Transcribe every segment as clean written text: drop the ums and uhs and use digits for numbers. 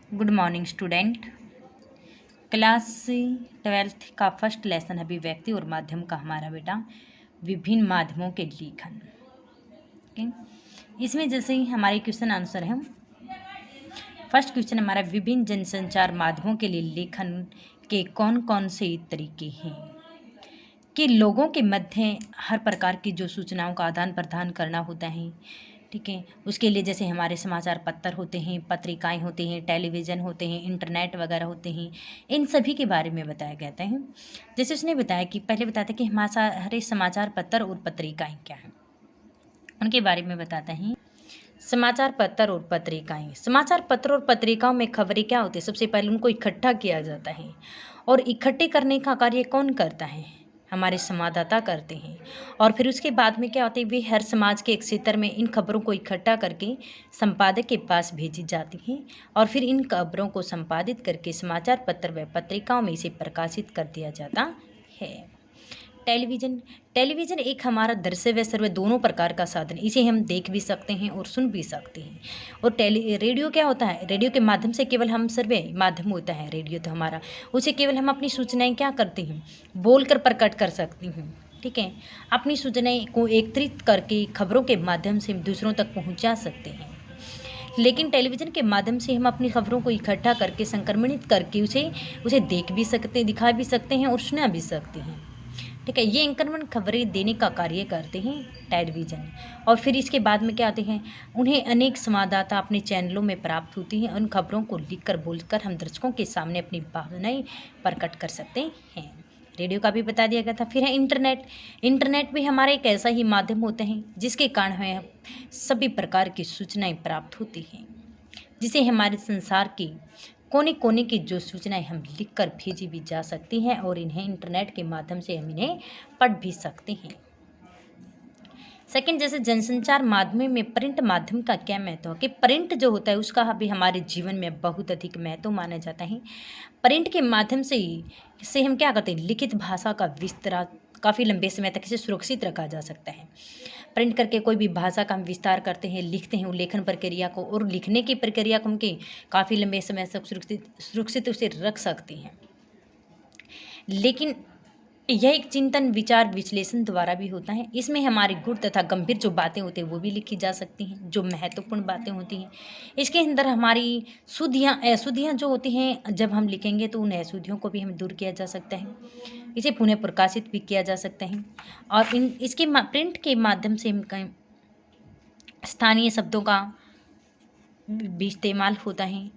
Good morning student. Class 12th का first lesson अभिव्यक्ति और माध्यम का हमारा बेटा विभिन्न माध्यमों के लेखन। ओके, इसमें जैसे ही हमारे क्वेश्चन आंसर है। फर्स्ट क्वेश्चन हमारा विभिन्न जनसंचार माध्यमों के लिए लेखन के कौन कौन से तरीके हैं कि लोगों के मध्य हर प्रकार की जो सूचनाओं का आदान प्रदान करना होता है। ठीक है, उसके लिए जैसे हमारे समाचार पत्र होते हैं, पत्रिकाएं होती हैं, टेलीविज़न होते हैं, इंटरनेट वगैरह होते हैं, इन सभी के बारे में बताया गया है। जैसे उसने बताया कि पहले बताते कि हमारे समाचार पत्र और पत्रिकाएं क्या हैं, उनके बारे में बताते हैं। समाचार पत्र और पत्रिकाएं। समाचार पत्र और पत्रिकाओं में खबरें क्या होती है, सबसे पहले उनको इकट्ठा किया जाता है और इकट्ठे करने का कार्य कौन करता है, हमारे संवाददाता करते हैं। और फिर उसके बाद में क्या होता है, वे हर समाज के एक क्षेत्र में इन खबरों को इकट्ठा करके संपादक के पास भेजी जाती हैं और फिर इन खबरों को संपादित करके समाचार पत्र व पत्रिकाओं में इसे प्रकाशित कर दिया जाता है। टेलीविज़न। टेलीविज़न एक हमारा दृश्य व श्रव्य दोनों प्रकार का साधन, इसे हम देख भी सकते हैं और सुन भी सकते हैं। और रेडियो क्या होता है, रेडियो के माध्यम से केवल हम श्रव्य माध्यम होता है रेडियो, तो हमारा उसे केवल हम अपनी सूचनाएं क्या करते हैं, बोलकर प्रकट कर सकते हैं। ठीक है, अपनी सूचनाएं को एकत्रित करके खबरों के माध्यम से दूसरों तक पहुंचा सकते हैं। लेकिन टेलीविज़न के माध्यम से हम अपनी खबरों को इकट्ठा करके संक्रमणित करके उसे देख भी सकते, दिखा भी सकते हैं और सुना भी सकते हैं। ठीक है, ये एंकरमैन खबरें देने का कार्य करते हैं टेलीविज़न। और फिर इसके बाद में क्या आते हैं, उन्हें अनेक संवाददाता अपने चैनलों में प्राप्त होती हैं। उन खबरों को लिखकर बोलकर हम दर्शकों के सामने अपनी भावनाएं प्रकट कर सकते हैं। रेडियो का भी बता दिया गया था। फिर है इंटरनेट। इंटरनेट भी हमारा एक ऐसा ही माध्यम होता है जिसके कारण हमें सभी प्रकार की सूचनाएं प्राप्त होती हैं, जिसे हमारे संसार की कोने कोने की जो सूचनाएं हम लिखकर भेजी भी जा सकती हैं और इन्हें इंटरनेट के माध्यम से हम इन्हें पढ़ भी सकते हैं। सेकंड, जैसे जनसंचार माध्यम में प्रिंट माध्यम का क्या महत्व है कि प्रिंट जो होता है उसका भी हमारे जीवन में बहुत अधिक महत्व माना जाता है। प्रिंट के माध्यम से हम क्या करते हैं, लिखित भाषा का विस्तार काफ़ी लंबे समय तक इसे सुरक्षित रखा जा सकता है। प्रिंट करके कोई भी भाषा का हम विस्तार करते हैं, लिखते हैं, लेखन प्रक्रिया को और लिखने की प्रक्रिया को हम काफ़ी लंबे समय तक सुरक्षित उसे रख सकते हैं। लेकिन यह एक चिंतन विचार विश्लेषण द्वारा भी होता है। इसमें हमारी गुण तथा गंभीर जो बातें होती हैं वो भी लिखी जा सकती हैं, जो महत्वपूर्ण बातें होती हैं। इसके अंदर हमारी शुद्धियाँ अशुद्धियाँ जो होती हैं, जब हम लिखेंगे तो उन अशुद्धियों को भी हमें दूर किया जा सकता है, इसे पुनः प्रकाशित भी किया जा सकता है। और इसके प्रिंट के माध्यम से हम स्थानीय शब्दों का भी इस्तेमाल होता है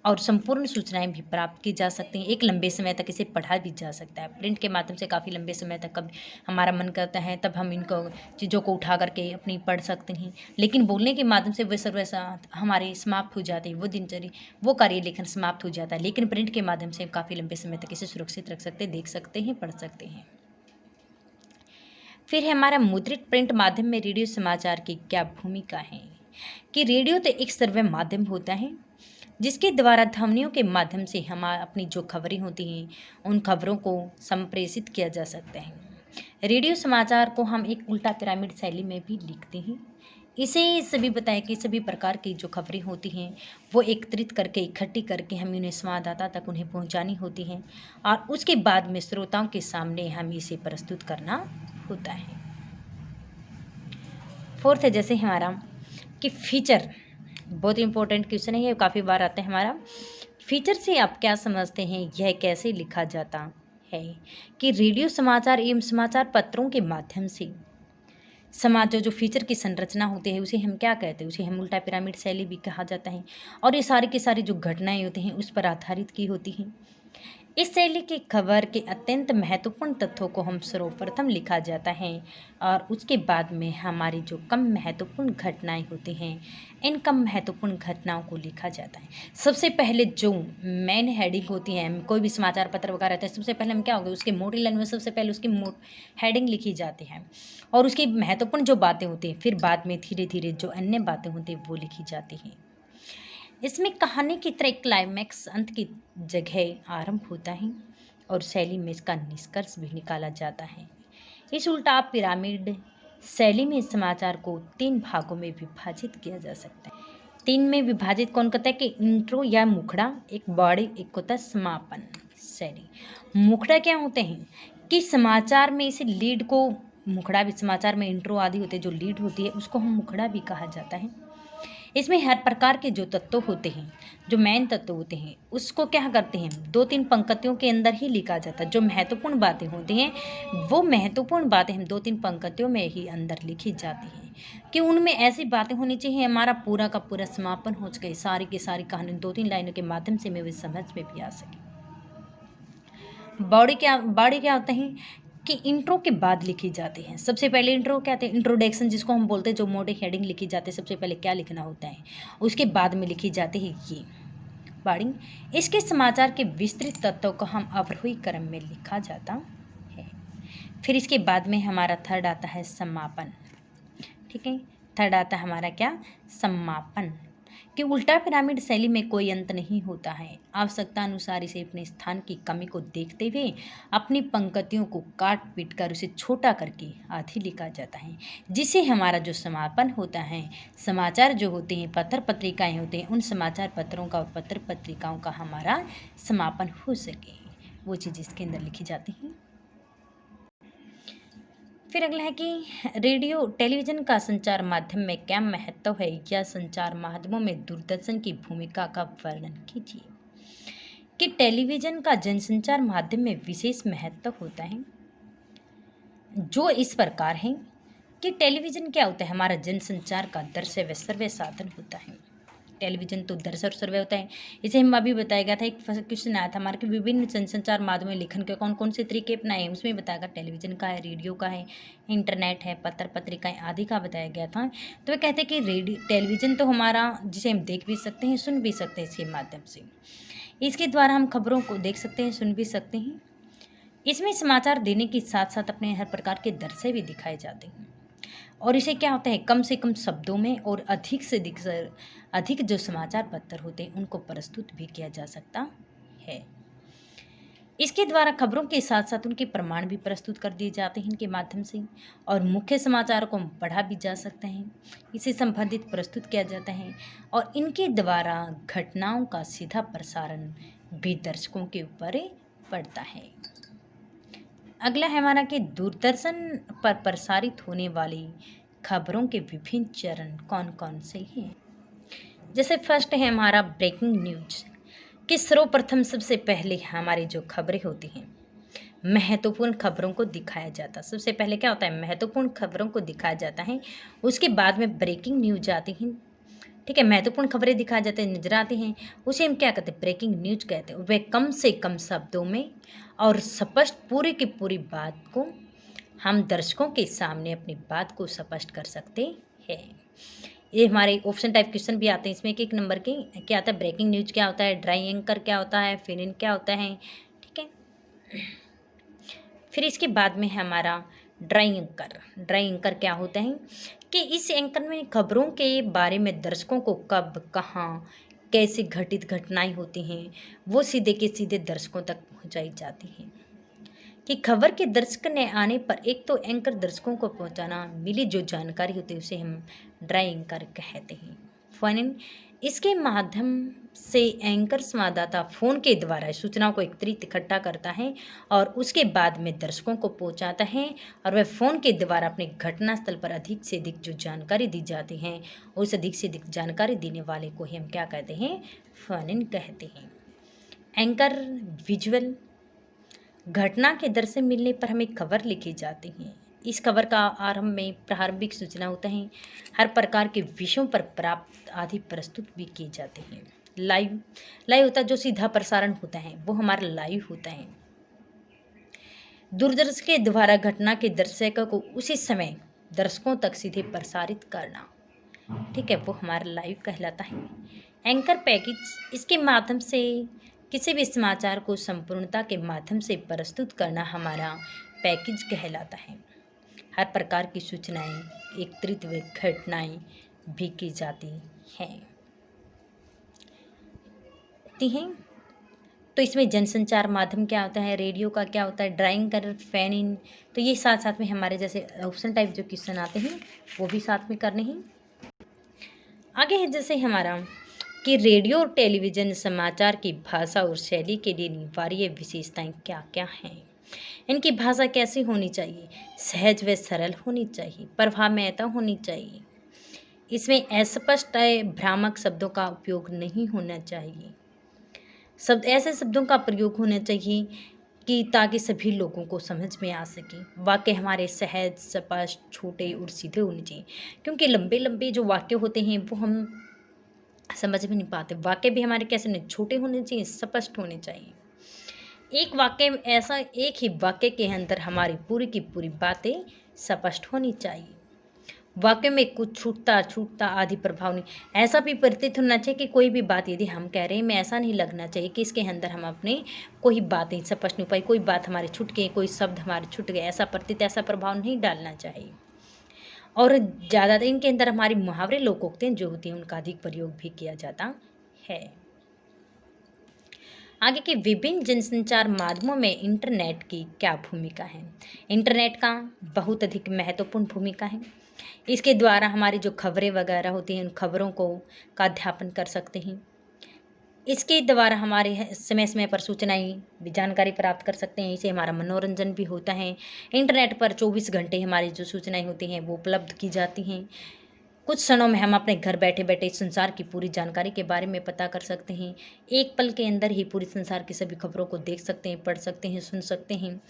और संपूर्ण सूचनाएं भी प्राप्त की जा सकती हैं। एक लंबे समय तक इसे पढ़ा भी जा सकता है। प्रिंट के माध्यम से काफ़ी लंबे समय तक कब हमारा मन करता है तब हम इनको चीज़ों को उठा करके अपनी पढ़ सकते हैं। लेकिन बोलने के माध्यम से वैसा हमारे समाप्त हो जाते हैं, वो दिनचर्या वो कार्य लेखन समाप्त हो जाता है। लेकिन प्रिंट के माध्यम से काफ़ी लंबे समय तक इसे सुरक्षित रख सकते हैं, देख सकते हैं, पढ़ सकते हैं। फिर है हमारा मुद्रित प्रिंट माध्यम में रेडियो समाचार की क्या भूमिका है कि रेडियो तो एक सर्वे माध्यम होता है जिसके द्वारा ध्वनियों के माध्यम से हम अपनी जो खबरें होती हैं उन खबरों को संप्रेषित किया जा सकता है। रेडियो समाचार को हम एक उल्टा पिरामिड शैली में भी लिखते हैं। इसे सभी बताया कि सभी प्रकार की जो खबरें होती हैं वो एकत्रित करके इकट्ठी करके हम उन्हें संवाददाता तक उन्हें पहुंचानी होती हैं और उसके बाद में श्रोताओं के सामने हम इसे प्रस्तुत करना होता है। फोर्थ है जैसे हमारा कि फीचर, बहुत इंपॉर्टेंट क्वेश्चन है ये, काफ़ी बार आता है हमारा। फीचर से आप क्या समझते हैं, यह कैसे लिखा जाता है कि रेडियो समाचार एवं समाचार पत्रों के माध्यम से समाज जो फीचर की संरचना होती है उसे हम क्या कहते हैं, उसे हम उल्टा पिरामिड शैली भी कहा जाता है। और ये सारी की सारी जो घटनाएं होती हैं उस पर आधारित की होती हैं। इस शैली की खबर के अत्यंत महत्वपूर्ण तथ्यों को हम सर्वप्रथम लिखा जाता है और उसके बाद में हमारी जो कम महत्वपूर्ण घटनाएं होती हैं इन कम महत्वपूर्ण घटनाओं को लिखा जाता है। सबसे पहले जो मेन हेडिंग होती है, कोई भी समाचार पत्र वगैरह रहता है, सबसे पहले हम क्या होगा उसके मोटी लाइन में सबसे पहले उसकी हेडिंग लिखी जाती है और उसकी महत्वपूर्ण जो बातें होती हैं फिर बाद में धीरे धीरे जो अन्य बातें होती हैं वो लिखी जाती हैं। इसमें कहानी की तरह क्लाइमैक्स अंत की जगह आरंभ होता है और शैली में इसका निष्कर्ष भी निकाला जाता है। इस उल्टा पिरामिड शैली में समाचार को 3 भागों में विभाजित किया जा सकता है। 3 में विभाजित कौन करता है कि इंट्रो या मुखड़ा, एक बॉडी, एक होता है समापन। सही, मुखड़ा क्या होते हैं कि समाचार में इसे लीड को, मुखड़ा भी समाचार में इंट्रो आदि होते हैं, जो लीड होती है उसको हम मुखड़ा भी कहा जाता है। इसमें हर प्रकार के जो तत्व होते हैं, जो मेन तत्व होते हैं, उसको क्या करते हैं 2-3 पंक्तियों के अंदर ही लिखा जाता है। जो महत्वपूर्ण बातें होती हैं वो महत्वपूर्ण बातें हम 2-3 पंक्तियों में ही अंदर लिखी जाती हैं, कि उनमें ऐसी बातें होनी चाहिए हमारा पूरा का पूरा समापन हो सके, सारी की सारी कहानी 2-3 लाइनों के माध्यम से मैं भी समझ में भी आ सके। बॉडी क्या होता है कि इंट्रो के बाद लिखी जाती है। सबसे पहले इंट्रो क्या कहते हैं, इंट्रोडक्शन जिसको हम बोलते हैं, जो मोटे हेडिंग लिखी जाती है, सबसे पहले क्या लिखना होता है, उसके बाद में लिखी जाती है ये बॉडी। इसके समाचार के विस्तृत तत्वों को हम अवरोही क्रम में लिखा जाता है। फिर इसके बाद में हमारा थर्ड आता है समापन। ठीक है, थर्ड आता है हमारा क्या, समापन, कि उल्टा पिरामिड शैली में कोई अंत नहीं होता है। आवश्यकता अनुसार इसे अपने स्थान की कमी को देखते हुए अपनी पंक्तियों को काट पीट कर उसे छोटा करके आधी लिखा जाता है, जिससे हमारा जो समापन होता है, समाचार जो होते हैं, पत्र पत्रिकाएं होते हैं, उन समाचार पत्रों का और पत्र पत्रिकाओं का हमारा समापन हो सके, वो चीज़ इसके अंदर लिखी जाती हैं। फिर अगला है कि रेडियो टेलीविज़न का संचार माध्यम में क्या महत्व है, या संचार माध्यमों में दूरदर्शन की भूमिका का वर्णन कीजिए। कि टेलीविज़न का जनसंचार माध्यम में विशेष महत्व होता है, जो इस प्रकार है कि टेलीविज़न क्या होता है, हमारा जनसंचार का दृश्य श्रव्य साधन होता है। टेलीविज़न तो दृश्य और श्रव्य होता है। इसे हम अभी बताया गया था, एक क्वेश्चन आया था हमारे कि विभिन्न जनसंचार माध्यम में लेखन के कौन कौन से तरीके अपनाए हैं, उसमें बताया गया टेलीविज़न का है, रेडियो का है, इंटरनेट है, पत्र पत्रिकाएं आदि का बताया गया था। तो वे कहते हैं कि रेडियो टेलीविज़न तो हमारा, जिसे हम देख भी सकते हैं, सुन भी सकते हैं, इसके माध्यम से इसके द्वारा हम खबरों को देख सकते हैं, सुन भी सकते हैं। इसमें समाचार देने के साथ साथ अपने हर प्रकार के दृश्य भी दिखाए जाते हैं, और इसे क्या होता है कम से कम शब्दों में और अधिक से अधिक जो समाचार पत्र होते हैं उनको प्रस्तुत भी किया जा सकता है। इसके द्वारा खबरों के साथ साथ उनके प्रमाण भी प्रस्तुत कर दिए जाते हैं इनके माध्यम से, और मुख्य समाचार को पढ़ा भी जा सकता है, इसे संबंधित प्रस्तुत किया जाता है, और इनके द्वारा घटनाओं का सीधा प्रसारण भी दर्शकों के ऊपर पड़ता है। अगला है हमारा कि दूरदर्शन पर प्रसारित होने वाली खबरों के विभिन्न चरण कौन कौन से हैं। जैसे फर्स्ट है हमारा ब्रेकिंग न्यूज, कि सर्वप्रथम सबसे पहले हमारी जो खबरें होती हैं, महत्वपूर्ण खबरों को दिखाया जाता है। सबसे पहले क्या होता है, महत्वपूर्ण खबरों को दिखाया जाता है, उसके बाद में ब्रेकिंग न्यूज आती हैं। ठीक है, महत्वपूर्ण खबरें दिखाई जाती हैं, नजर आती हैं, उसे हम क्या कहते हैं, ब्रेकिंग न्यूज कहते हैं। वह कम से कम शब्दों में और स्पष्ट पूरी की पूरी बात को हम दर्शकों के सामने अपनी बात को स्पष्ट कर सकते हैं। ये हमारे ऑप्शन टाइप क्वेश्चन भी आते हैं इसमें, कि 1 नंबर की क्या आता है, ब्रेकिंग न्यूज क्या होता है, ड्राई एंकर क्या होता है, फिल इन क्या होता है। ठीक है, फिर इसके बाद में है हमारा ड्राई एंकर। ड्राई एंकर क्या होता है कि इस एंकर में खबरों के बारे में दर्शकों को कब, कहाँ, कैसे घटित घटनाएं होती हैं, वो सीधे के सीधे दर्शकों तक पहुंचाई जाती हैं। कि खबर के दर्शक ने आने पर एक तो एंकर दर्शकों को पहुंचाना, मिली जो जानकारी होती है उसे हम ड्राई एंकर कहते हैं। फोन, इसके माध्यम से एंकर संवाददाता फोन के द्वारा सूचनाओं को एकत्रित इकट्ठा करता है और उसके बाद में दर्शकों को पहुंचाता है, और वह फोन के द्वारा अपने घटनास्थल पर अधिक से अधिक जो जानकारी दी जाती है, उस अधिक से अधिक जानकारी देने वाले को ही हम क्या कहते हैं, फोन इन कहते हैं। एंकर विजुअल, घटना के दृश्य मिलने पर हमें खबर लिखी जाती है। इस खबर का आरंभ में प्रारंभिक सूचना होता है, हर प्रकार के विषयों पर प्राप्त आदि प्रस्तुत भी किए जाते हैं। लाइव, लाइव होता है जो सीधा प्रसारण होता है, वो हमारा लाइव होता है। दूरदर्शन के द्वारा घटना के दृश्य को उसी समय दर्शकों तक सीधे प्रसारित करना, ठीक है, वो हमारा लाइव कहलाता है। एंकर पैकेज, इसके माध्यम से किसी भी समाचार को संपूर्णता के माध्यम से प्रस्तुत करना हमारा पैकेज कहलाता है। हर प्रकार की सूचनाएं एकत्रित व घटनाएं भी की जाती हैं। तो इसमें जनसंचार माध्यम क्या होता है, रेडियो का क्या होता है, ड्राइंग कर, फैन इन, तो ये साथ साथ में हमारे जैसे ऑप्शन टाइप जो क्वेश्चन आते हैं वो भी साथ में करने हैं। आगे है जैसे हमारा कि रेडियो और टेलीविज़न समाचार की भाषा और शैली के लिए अनिवार्य विशेषताएं क्या क्या हैं। इनकी भाषा कैसी होनी चाहिए? सहज व सरल होनी चाहिए, प्रभावमयता होनी चाहिए। इसमें अस्पष्ट भ्रामक शब्दों का उपयोग नहीं होना चाहिए। शब्द ऐसे शब्दों का प्रयोग होना चाहिए कि ताकि सभी लोगों को समझ में आ सके। वाक्य हमारे सहज, स्पष्ट, छोटे और सीधे होने चाहिए, क्योंकि लंबे लंबे जो वाक्य होते हैं वो हम समझ में नहीं पाते। वाक्य भी हमारे कैसे नहीं, छोटे होने चाहिए, स्पष्ट होने चाहिए। एक वाक्य ऐसा, एक ही वाक्य के अंदर हमारी पूरी की पूरी बातें स्पष्ट होनी चाहिए। वाक्य में कुछ छूटता छूटता आदि प्रभाव नहीं, ऐसा भी प्रतीत होना चाहिए कि कोई भी बात यदि हम कह रहे हैं, में ऐसा नहीं लगना चाहिए कि इसके अंदर हम अपने कोई बातें स्पष्ट नहीं पाई, कोई बात हमारे छूट गई, कोई शब्द हमारे छूट गए, ऐसा प्रतीत, ऐसा प्रभाव नहीं डालना चाहिए। और ज़्यादातर इनके अंदर हमारी मुहावरे, लोकोक्तियाँ जो होती हैं उनका अधिक प्रयोग भी किया जाता है। आगे के विभिन्न जनसंचार माध्यमों में इंटरनेट की क्या भूमिका है? इंटरनेट का बहुत अधिक महत्वपूर्ण भूमिका है। इसके द्वारा हमारी जो खबरें वगैरह होती हैं उन खबरों को का अध्यापन कर सकते हैं। इसके द्वारा हमारे समय समय पर सूचनाएं भी, जानकारी प्राप्त कर सकते हैं। इससे हमारा मनोरंजन भी होता है। इंटरनेट पर 24 घंटे हमारी जो सूचनाएं होती हैं वो उपलब्ध की जाती हैं। कुछ क्षणों में हम अपने घर बैठे बैठे संसार की पूरी जानकारी के बारे में पता कर सकते हैं। एक पल के अंदर ही पूरी संसार की सभी खबरों को देख सकते हैं, पढ़ सकते हैं, सुन सकते हैं।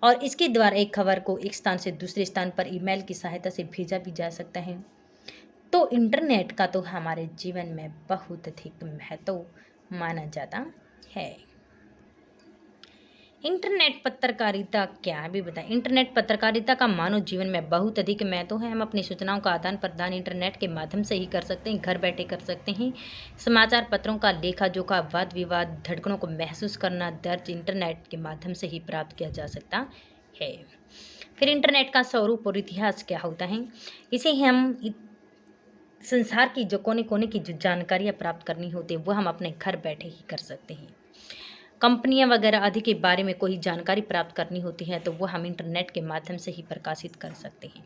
और इसके द्वारा एक खबर को एक स्थान से दूसरे स्थान पर ईमेल की सहायता से भेजा भी जा सकता है। तो इंटरनेट का तो हमारे जीवन में बहुत अधिक महत्व माना जाता है। इंटरनेट पत्रकारिता क्या भी बताएं। इंटरनेट पत्रकारिता का मानव जीवन में बहुत अधिक महत्व है। हम अपनी सूचनाओं का आदान प्रदान इंटरनेट के माध्यम से ही कर सकते हैं, घर बैठे कर सकते हैं। समाचार पत्रों का लेखा जोखा, वाद विवाद, धड़कनों को महसूस करना, दर्ज इंटरनेट के माध्यम से ही प्राप्त किया जा सकता है। फिर इंटरनेट का स्वरूप और इतिहास क्या होता है? इसे हम संसार की जो कोने कोने की जो जानकारियाँ प्राप्त करनी होती है वो हम अपने घर बैठे ही कर सकते हैं। कंपनियां वगैरह आदि के बारे में कोई जानकारी प्राप्त करनी होती है तो वो हम इंटरनेट के माध्यम से ही प्रकाशित कर सकते हैं।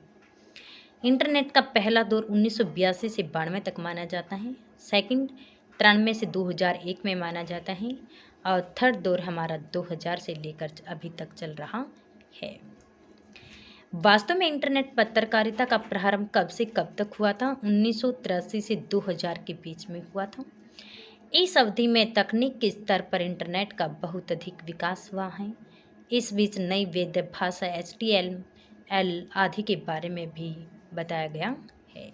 इंटरनेट का पहला दौर 1982 से 92 तक माना जाता है। सेकंड 93 से 2001 में माना जाता है। और थर्ड दौर हमारा 2000 से लेकर अभी तक चल रहा है। वास्तव में इंटरनेट पत्रकारिता का प्रारंभ कब से कब तक हुआ था? 1983 से 2000 के बीच में हुआ था। इस अवधि में तकनीक के स्तर पर इंटरनेट का बहुत अधिक विकास हुआ है। इस बीच नई वेद भाषा HTML आदि के बारे में भी बताया गया है।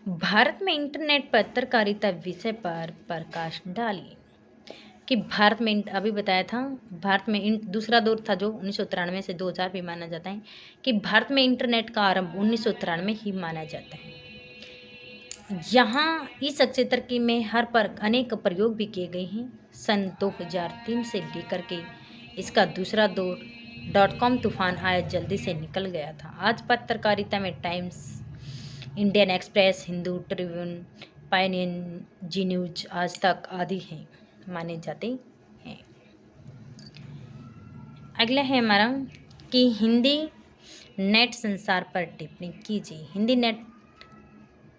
भारत में इंटरनेट पत्रकारिता विषय पर प्रकाश डालिए कि भारत में अभी बताया था, भारत में दूसरा दौर था जो 1993 से 2000 भी माना जाता है, कि भारत में इंटरनेट का आरंभ 1993 ही माना जाता है। यहाँ इस क्षेत्र की में हर पर अनेक प्रयोग भी किए गए हैं। सन 2003 से लेकर के इसका दूसरा दौर .com तूफान आया जल्दी से निकल गया था। आज पत्रकारिता में Times, Indian Express, Hindu Tribune, Pioneer, Zee News, Aaj Tak आदि हैं माने जाते हैं। अगला है हमारा कि हिंदी नेट संसार पर टिप्पणी कीजिए। हिंदी नेट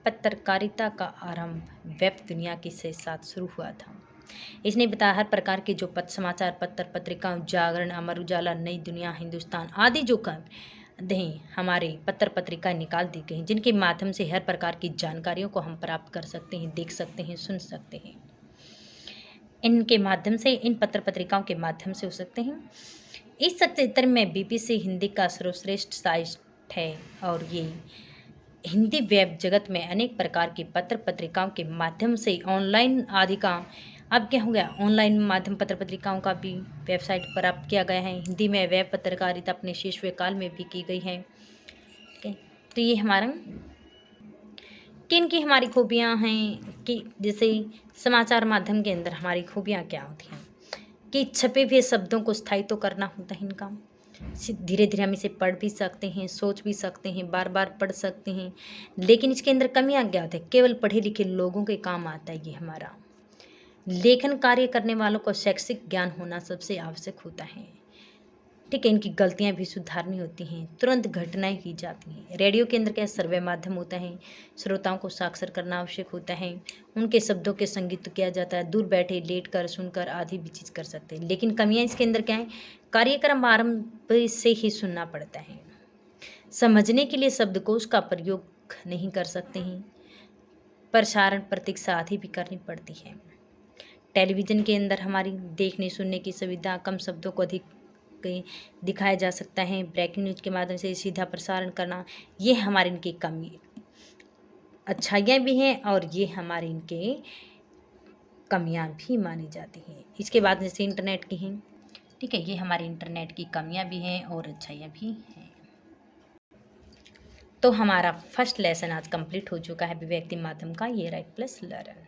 पत्रकारिता का आरंभ वेब दुनिया के साथ शुरू हुआ था। इसने बताया हर प्रकार के जो समाचार पत्र, पत्रिकाओं, जागरण, अमर उजाला, नई दुनिया, हिंदुस्तान आदि जो हमारे पत्र पत्रिकाएं निकाल दी गई, जिनके माध्यम से हर प्रकार की जानकारियों को हम प्राप्त कर सकते हैं, देख सकते हैं, सुन सकते हैं। इनके माध्यम से, इन पत्र पत्रिकाओं के माध्यम से हो सकते हैं। इस क्षेत्र में BBC हिंदी का सर्वश्रेष्ठ साइट है और ये हिंदी वेब जगत में अनेक प्रकार की पत्र पत्रिकाओं के माध्यम से ऑनलाइन आदि का, अब क्या हो गया, ऑनलाइन माध्यम पत्र पत्रिकाओं का भी वेबसाइट प्राप्त किया गया है। हिंदी में वेब पत्रकारिता अपने शीर्षकाल काल में भी की गई है। तो ये हमारा किन की हमारी खूबियाँ हैं कि जैसे समाचार माध्यम के अंदर हमारी खूबियाँ क्या होती हैं कि छपे हुए शब्दों को स्थायी तो करना होता है इनका। धीरे धीरे हम इसे पढ़ भी सकते हैं, सोच भी सकते हैं, बार बार पढ़ सकते हैं, लेकिन इसके अंदर कमियां क्या होती है? केवल पढ़े लिखे लोगों के काम आता है ये हमारा। लेखन कार्य करने वालों को शैक्षिक ज्ञान होना सबसे आवश्यक होता है। ठीक है, इनकी गलतियां भी सुधारनी होती हैं, तुरंत घटनाएं की जाती हैं। रेडियो के अंदर क्या सर्वे माध्यम होता है, श्रोताओं को साक्षर करना आवश्यक होता है, उनके शब्दों के संगीत किया जाता है, दूर बैठे लेट कर सुनकर आदि भी चीज कर सकते हैं। लेकिन कमियां इसके अंदर क्या है, कार्यक्रम आरंभ से ही सुनना पड़ता है, समझने के लिए शब्दकोश का प्रयोग नहीं कर सकते हैं, प्रसारण प्रतीक्षा आदि भी करनी पड़ती है। टेलीविज़न के अंदर हमारी देखने सुनने की सुविधा, कम शब्दों को अधिक दिखाया जा सकता है, ब्रेकिंग न्यूज के माध्यम से सीधा प्रसारण करना, ये हमारे इनकी कमी अच्छाइयाँ भी हैं और ये हमारे इनके कमियां भी मानी जाती हैं। इसके बाद जैसे इंटरनेट की हैं, ठीक है, ये हमारे इंटरनेट की कमियां भी हैं और अच्छाइयाँ भी हैं। तो हमारा फर्स्ट लेसन आज कंप्लीट हो चुका है अभिव्यक्ति माध्यम का, ये राइट प्लस लर्न।